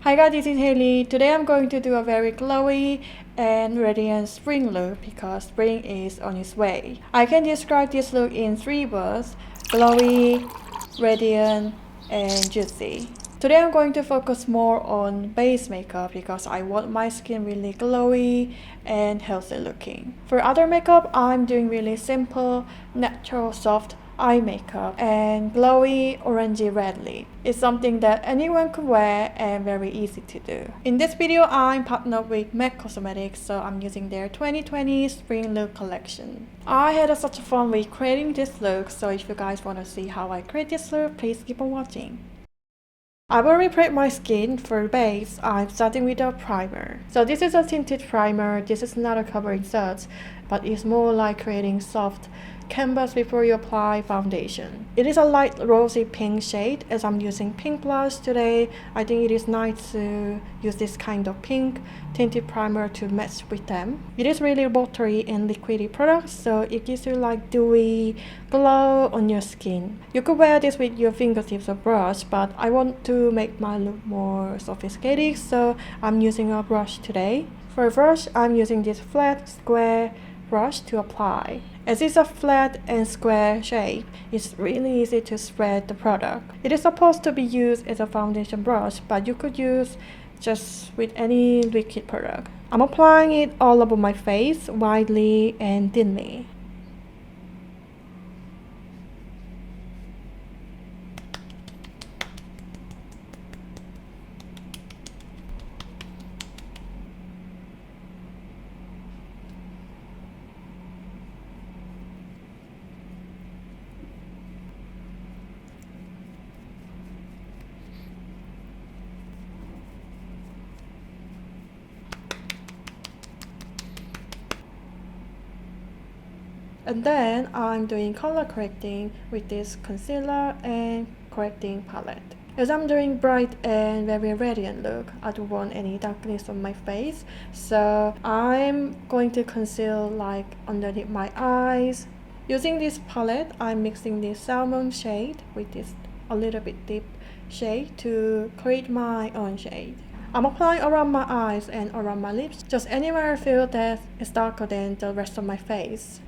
Hi guys, this is Haley. Today I'm going to do a very glowy and radiant spring look because spring is on its way. I can describe this look in 3 words: glowy, radiant, and juicy. Today I'm going to focus more on base makeup because I want my skin really glowy and healthy looking. For other makeup, I'm doing really simple, natural, soft eye makeup and glowy orangey red lip. It's something that anyone could wear and very easy to do. In this video, I'm partnered with MAC Cosmetics, so I'm using their 2020 Spring Look collection. I had such a fun with creating this look, so if you guys want to see how I create this look, please keep on watching. I've already prepped my skin. For base, I'm starting with a primer. So this is a tinted primer. This is not a covering search, but it's more like creating soft canvas before you apply foundation. It is a light rosy pink shade as I'm using pink blush today. I think it is nice to use this kind of pink tinted primer to match with them. It is really watery and liquidy product, so it gives you like dewy glow on your skin. You could wear this with your fingertips or brush, but I want to make my look more sophisticated, so I'm using a brush today. For a brush, I'm using this flat square brush to apply. As it's a flat and square shape, it's really easy to spread the product. It is supposed to be used as a foundation brush, but you could use just with any liquid product. I'm applying it all over my face, widely and thinly. And then I'm doing color correcting with this concealer and correcting palette. As I'm doing bright and very radiant look, I don't want any darkness on my face, so I'm going to conceal like underneath my eyes. Using this palette, I'm mixing this salmon shade with this a little bit deep shade to create my own shade. I'm applying around my eyes and around my lips, just anywhere I feel that it's darker than the rest of my face.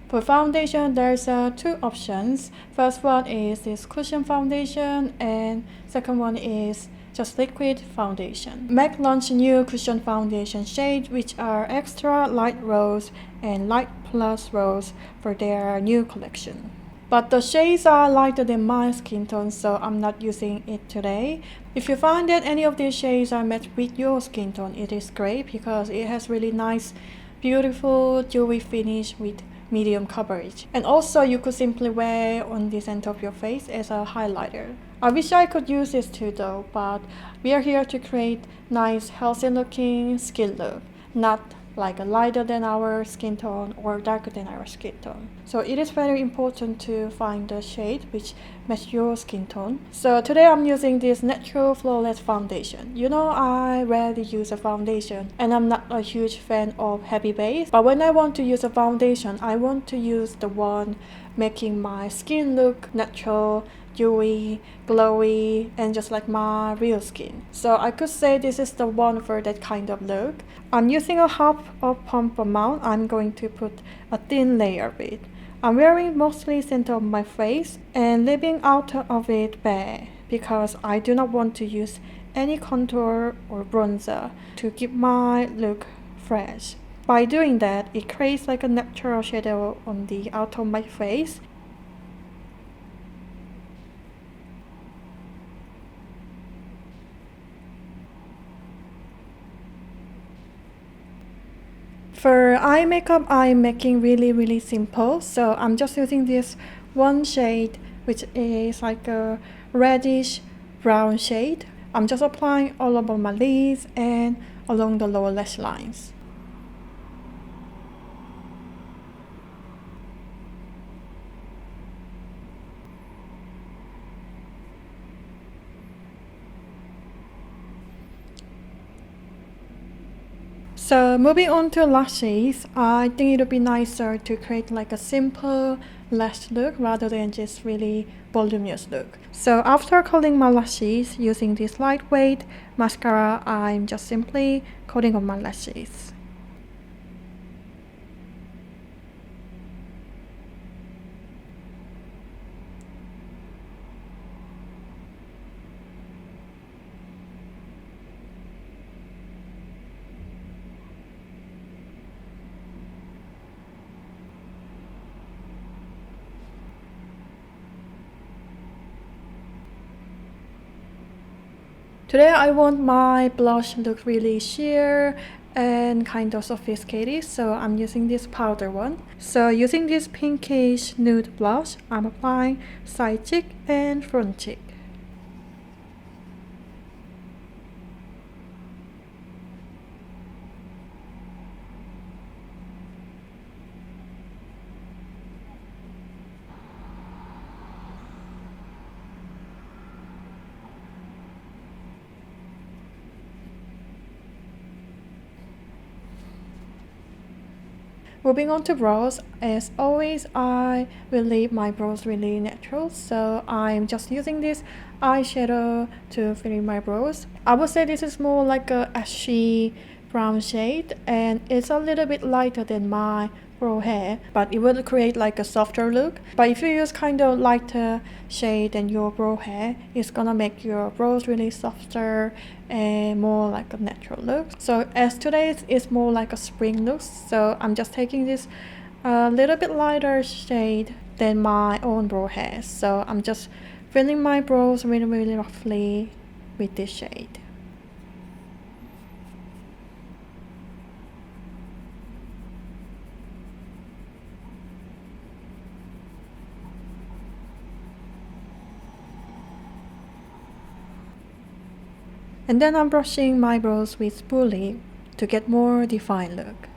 For foundation, there's 2 options. First one is this cushion foundation and second one is just liquid foundation. MAC launched new cushion foundation shades which are extra light rose and light plus rose for their new collection. But the shades are lighter than my skin tone, so I'm not using it today. If you find that any of these shades are matched with your skin tone, it is great because it has really nice, beautiful, dewy finish with medium coverage. And also you could simply wear on the center of your face as a highlighter. I wish I could use this too though, but we are here to create nice healthy looking skin look, not like a lighter than our skin tone or darker than our skin tone. So it is very important to find the shade which match your skin tone. So today I'm using this natural flawless foundation. You know, I rarely use a foundation and I'm not a huge fan of heavy base, but when I want to use a foundation, I want to use the one making my skin look natural, dewy, glowy, and just like my real skin. So I could say this is the one for that kind of look. I'm using a half of pump amount. I'm going to put a thin layer of it. I'm wearing mostly center of my face and leaving outer of it bare because I do not want to use any contour or bronzer to keep my look fresh. By doing that, it creates like a natural shadow on the outer of my face. For eye makeup, I'm making really simple, so I'm just using this one shade which is like a reddish brown shade. I'm just applying all over my lids and along the lower lash lines. So moving on to lashes, I think it would be nicer to create like a simple lash look rather than just really voluminous look. So after curling my lashes using this lightweight mascara, I'm just simply coating on my lashes. Today I want my blush look really sheer and kind of sophisticated, so I'm using this powder one. So using this pinkish nude blush, I'm applying side cheek and front cheek. Moving on to brows, as always I will leave my brows really natural, so I'm just using this eyeshadow to fill in my brows. I would say this is more like a ashy brown shade and it's a little bit lighter than my brow hair, but it will create like a softer look. But if you use kind of lighter shade than your brow hair, it's gonna make your brows really softer and more like a natural look. So as today is more like a spring look, so I'm just taking this a little bit lighter shade than my own brow hair. So I'm just filling my brows really roughly with this shade. And then I'm brushing my brows with spoolie to get more defined look.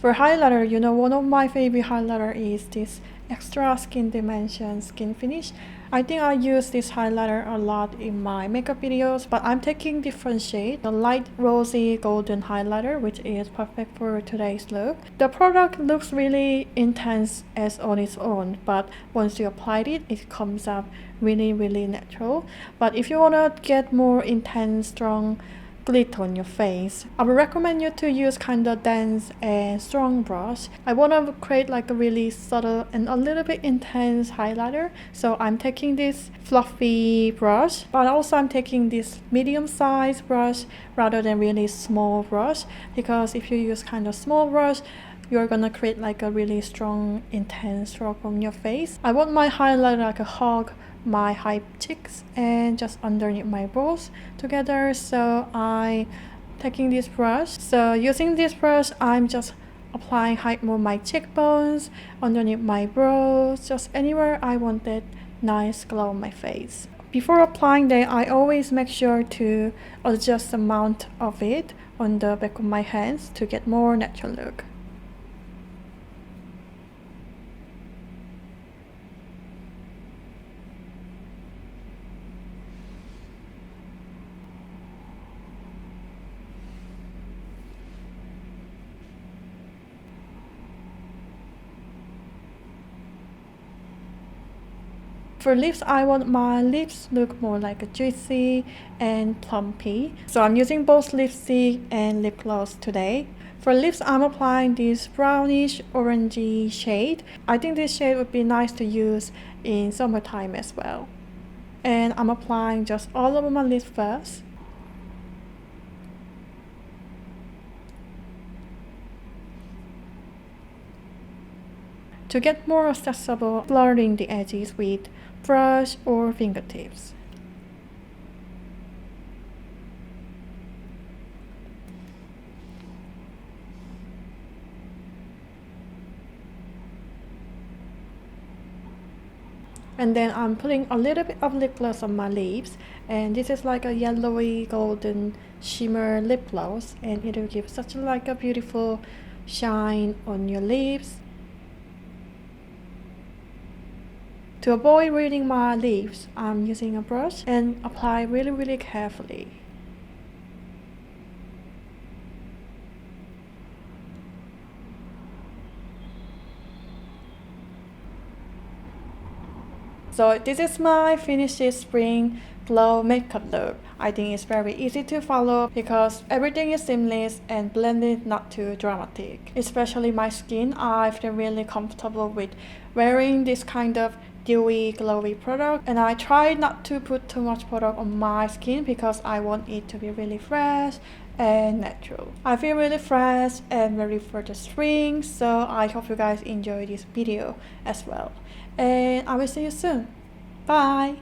For highlighter, you know, one of my favorite highlighter is this Extra Skin Dimension Skinfinish. I think I use this highlighter a lot in my makeup videos, but I'm taking different shade. The light rosy golden highlighter, which is perfect for today's look. The product looks really intense as on its own, but once you applied it, it comes up really natural. But if you wanna get more intense, strong glitter on your face, I would recommend you to use kind of dense and strong brush. I want to create like a really subtle and a little bit intense highlighter, so I'm taking this fluffy brush, but also I'm taking this medium size brush rather than really small brush, because if you use kind of small brush, you're gonna create like a really strong intense stroke on your face. I want my highlighter like a hug my high cheeks and just underneath my brows together, so I taking this brush. So using this brush, I'm just applying height on my cheekbones, underneath my brows, just anywhere I want that nice glow on my face. Before applying that, I always make sure to adjust the amount of it on the back of my hands to get more natural look. For lips, I want my lips look more like a juicy and plumpy. So I'm using both lipstick and lip gloss today. For lips, I'm applying this brownish orangey shade. I think this shade would be nice to use in summertime as well. And I'm applying just all over my lips first. To get more accessible, blurring the edges with brush or fingertips. And then I'm putting a little bit of lip gloss on my lips, and this is like a yellowy golden shimmer lip gloss, and it will give such like a beautiful shine on your lips. To avoid ruining my lips, I'm using a brush and apply really carefully. So this is my finished spring glow makeup look. I think it's very easy to follow because everything is seamless and blended, not too dramatic. Especially my skin, I feel really comfortable with wearing this kind of dewy glowy product, and I try not to put too much product on my skin because I want it to be really fresh and natural. I feel really fresh and ready for the spring, so I hope you guys enjoy this video as well, and I will see you soon. Bye.